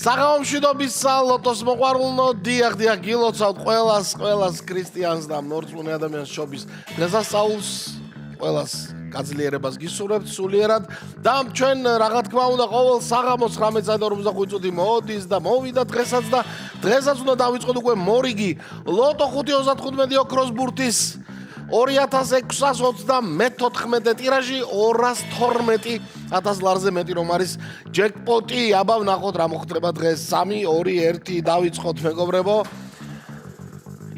საღამომშვიდობის ლოტოს მოყვარულნო, დიახ, გილოცავთ ყველას ქრისტიანს და მორწმუნე ადამიანს შობის დღესასწაულს, ყველას გაძლიერებას გისურვებთ სულიერად და ჩვენ რა თქმა უნდა ყოველ საღამოს 19:45 წუთი მოდის და მოვიდა დღესაც უნდა დავიწყოთ უკვე მორიგი ლოტო 535 ოქროს ბურთის 2634 ტირაჟი 212,000 ლარზე მეტი რომ არის ჯეკპოტი. აბა ვნახოთ რა მოხდება დღეს 3 2 1 დავიწყოთ მეგობრებო.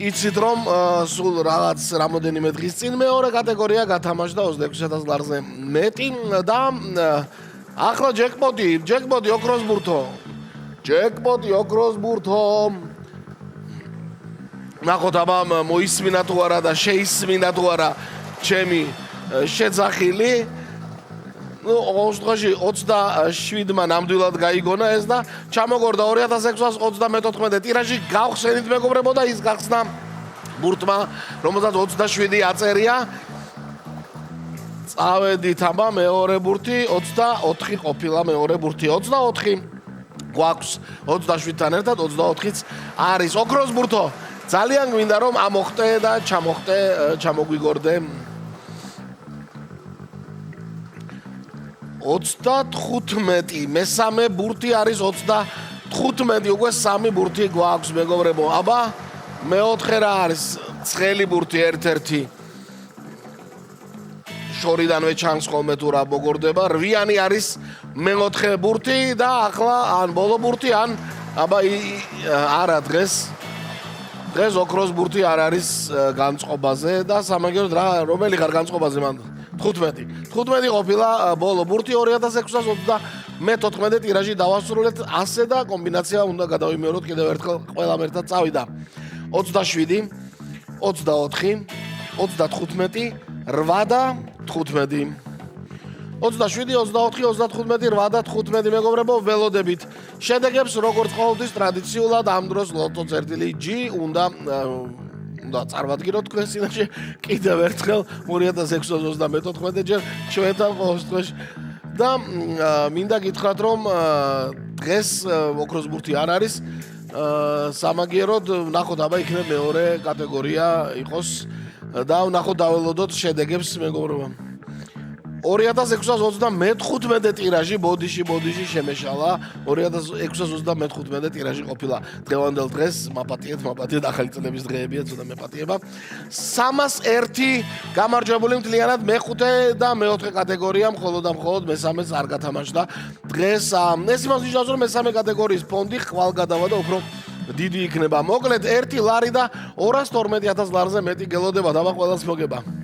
იცით რომ სულ რაღაც რამოდენიმე დღის წინ მეორე კატეგორია გათამაშდა 26,000 ლარზე მეტი და ახლა ჯეკპოტი ოქროს ბურთო. ნახოთ აბა მოისმინა თუ არა და შეისმინა თუ არა ჩემი შეძახილი. ნუ ოღონდ 27-მა ნამდვილად გაიგონა ეს და ჩამოგორდა 2634 ტირაჟი. გავხსენით მეგობრებო და ის გახსნა ბურთმა, რომელსაც 27 აწერია. წავედით აბა მეორე ბურთი 24 ყოფილა მეორე ბურთი 24 გვაქვს 27-თან ერთად 24-იც არის ოქროს ბურთო. ძალიან გვინდა რომ ამოხტე და ჩამოგვიგორდე 35 მესამე ბურთი არის 35 უკვე 3 ბურთი გვაქვს მეგობრებო. აბა მეოთხე რა არის ცხელი ბურთი ერთ-ერთი შორიდანვე ჩანს ხოლმე თუ რა მოგორდება 8-იანი არის მეოთხე ბურთი და ახლა ან ბოლო ბურთი ან აბა არა დღეს ოქროს ბურთი არ არის განწყობაზე და სამაგიეროდ რა რომელი ხარ განწყობაზე მან 15 ყოფილა ბოლო ბურთი 2634 ტირაჟი დავასრულეთ ასე და კომბინაცია უნდა გადავიმეოროთ კიდევ ერთხელ ყველამ ერთად წავიდა 27 24 35 8 და 15 27 24 35 8 და 15 მეგობრებო ველოდებით შედეგებს როგორც ყოველთვის ტრადიციულად ამ დროს ლოტო წერტილი G უნდა წარმატგიროთ თქვენ წინაშე კიდევ ერთხელ 2634 ჯერ ჩვენთან ყოველ დღეში და მინდა გითხრათ რომ დღეს ოქროს ბურთი არ არის სამაგიეროდ ვნახოთ აბა იქნებ მეორე კატეგორია იყოს და ვნახოთ დაველოდოთ შედეგებს მეგობრებო 2635 ტირაჟი ბოდიში შემეშალა 2635 ტირაჟი ყოფილა დღევანდელ დღეს მაპატიეთ ახალი წლების დღეებია ცოტა მეპატიება 301 გამარჯვებული მთლიანად მეხუთე და მეოთხე კატეგორია მხოლოდ მესამეც არ გათამაშდა დღეს ეს იმას ნიშნავს რომ მესამე კატეგორიის ფონდი ხვალგადავა და უფრო დიდი იქნება მოკლედ 1 ლარი და 212,000 ლარზე მეტი გელოდება და ყველას მოგება